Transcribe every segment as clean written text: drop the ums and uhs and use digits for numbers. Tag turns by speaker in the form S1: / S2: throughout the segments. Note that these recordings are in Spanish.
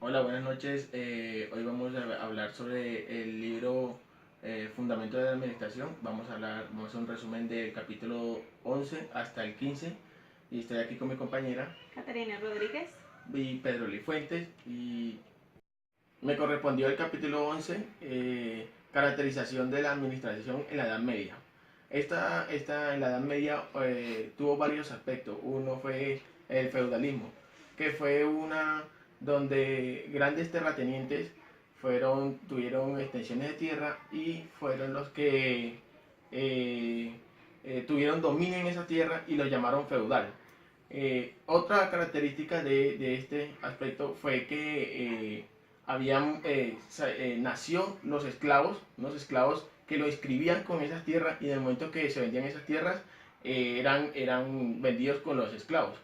S1: Hola, buenas noches. Hoy vamos a hablar sobre el libro Fundamentos de la Administración. Vamos a hacer un resumen del capítulo 11 hasta el 15. Y estoy aquí con mi compañera
S2: Caterina Rodríguez.
S1: y Pedro Lifuentes. Y me correspondió el capítulo 11, caracterización de la administración en la Edad Media. Esta en la Edad Media tuvo varios aspectos. Uno fue el feudalismo, que fue una donde grandes terratenientes tuvieron extensiones de tierra y fueron los que tuvieron dominio en esa tierra y lo llamaron feudal. Otra característica de este aspecto fue que nació los esclavos, unos esclavos que lo inscribían con esas tierras y en el momento que se vendían esas tierras eran vendidos con los esclavos.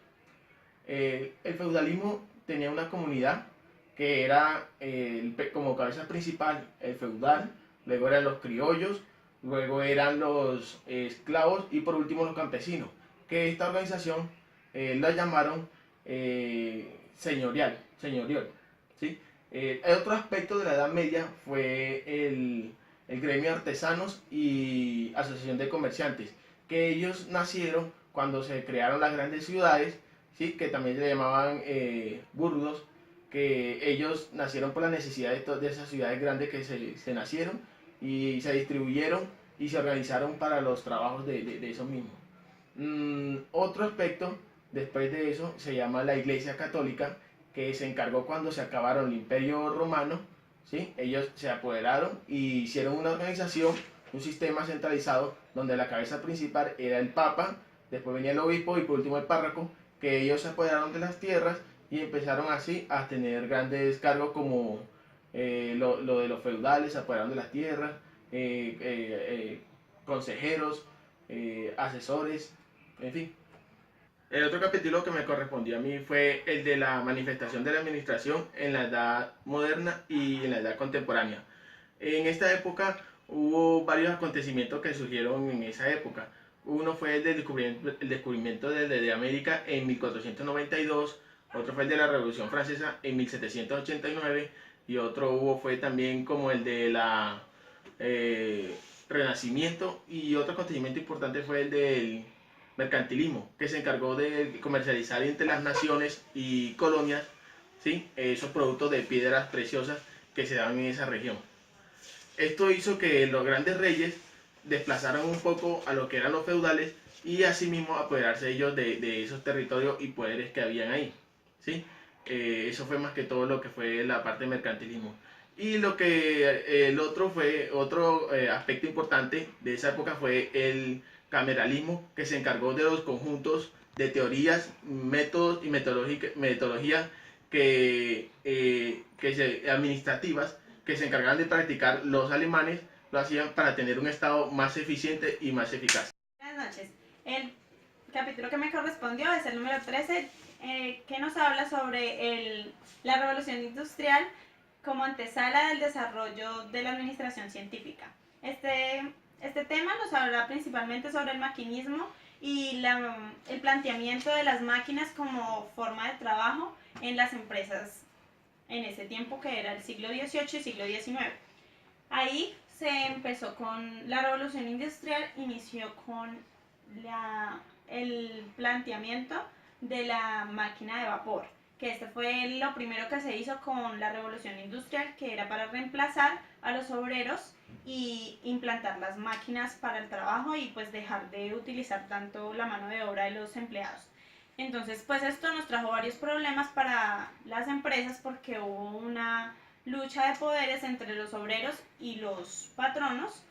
S1: El feudalismo tenía una comunidad que era como cabeza principal el feudal, luego eran los criollos, luego eran los esclavos y por último los campesinos, que esta organización la llamaron señorial. ¿Sí? Otro aspecto de la Edad Media fue el gremio de artesanos y asociación de comerciantes, que ellos nacieron cuando se crearon las grandes ciudades, ¿sí? Que también se llamaban burdos, que ellos nacieron por la necesidad de esas ciudades grandes que se nacieron y se distribuyeron y se organizaron para los trabajos de esos mismos. Otro aspecto después de eso se llama la Iglesia Católica, que se encargó cuando se acabaron el Imperio Romano, ¿sí? Ellos se apoderaron y hicieron una organización, un sistema centralizado donde la cabeza principal era el Papa, después venía el obispo y por último el párroco, que ellos se apoderaron de las tierras y empezaron así a tener grandes cargos como lo de los feudales, se apoderaron de las tierras, consejeros, asesores, en fin. El otro capítulo que me correspondió a mí fue el de la manifestación de la administración en la edad moderna y en la edad contemporánea. En esta época hubo varios acontecimientos que surgieron en esa época. Uno fue el descubrimiento de América en 1492, otro fue el de la Revolución Francesa en 1789 y otro fue también como el de la Renacimiento, y otro acontecimiento importante fue el del mercantilismo, que se encargó de comercializar entre las naciones y colonias, ¿sí? Esos productos de piedras preciosas que se daban en esa región. Esto hizo que los grandes reyes desplazaran un poco a lo que eran los feudales y asimismo apoderarse ellos de esos territorios y poderes que habían ahí, ¿sí? Eso fue más que todo lo que fue la parte del mercantilismo. Y otro aspecto importante de esa época fue el cameralismo, que se encargó de los conjuntos de teorías, métodos y metodologías administrativas que se encargaban de practicar los alemanes, lo hacían para tener un Estado más eficiente y más eficaz.
S2: Buenas noches. El capítulo que me correspondió es el número 13, que nos habla sobre la revolución industrial como antesala del desarrollo de la administración científica. Este tema nos habla principalmente sobre el maquinismo y el planteamiento de las máquinas como forma de trabajo en las empresas en ese tiempo, que era el siglo XVIII y siglo XIX. Ahí se empezó con la revolución industrial, inició con el planteamiento de la máquina de vapor, que este fue lo primero que se hizo con la revolución industrial, que era para reemplazar a los obreros y implantar las máquinas para el trabajo y pues dejar de utilizar tanto la mano de obra de los empleados. Entonces, pues esto nos trajo varios problemas para las empresas, porque hubo una lucha de poderes entre los obreros y los patronos,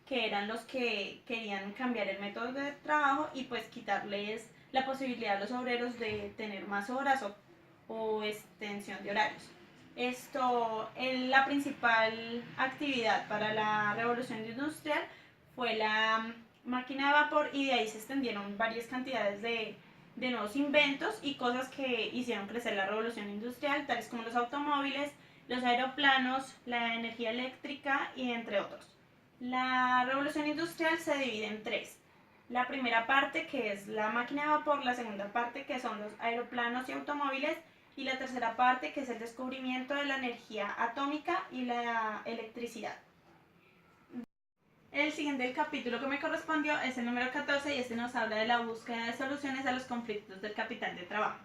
S2: que eran los que querían cambiar el método de trabajo y pues quitarles la posibilidad a los obreros de tener más horas o extensión de horarios. La principal actividad para la revolución industrial fue la máquina de vapor, y de ahí se extendieron varias cantidades de nuevos inventos y cosas que hicieron crecer la revolución industrial, tales como los automóviles, los aeroplanos, la energía eléctrica y entre otros. La revolución industrial se divide en tres. La primera parte, que es la máquina de vapor; la segunda parte, que son los aeroplanos y automóviles; y la tercera parte, que es el descubrimiento de la energía atómica y la electricidad. El siguiente capítulo que me correspondió es el número 14 y este nos habla de la búsqueda de soluciones a los conflictos del capital de trabajo.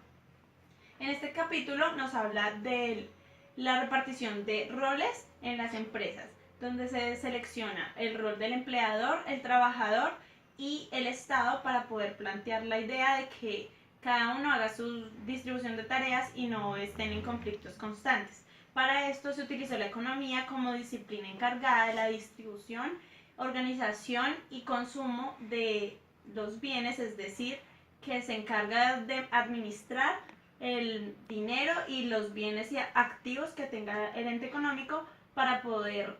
S2: En este capítulo nos habla de la repartición de roles en las empresas, donde se selecciona el rol del empleador, el trabajador y el Estado para poder plantear la idea de que cada uno haga su distribución de tareas y no estén en conflictos constantes. Para esto se utilizó la economía como disciplina encargada de la distribución, organización y consumo de los bienes, es decir, que se encarga de administrar el dinero y los bienes y activos que tenga el ente económico para poder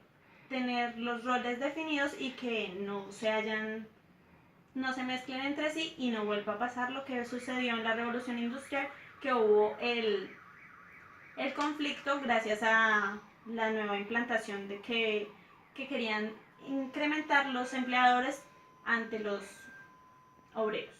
S2: tener los roles definidos y que no se mezclen entre sí y no vuelva a pasar lo que sucedió en la Revolución Industrial, que hubo el conflicto gracias a la nueva implantación de que querían incrementar los empleadores ante los obreros.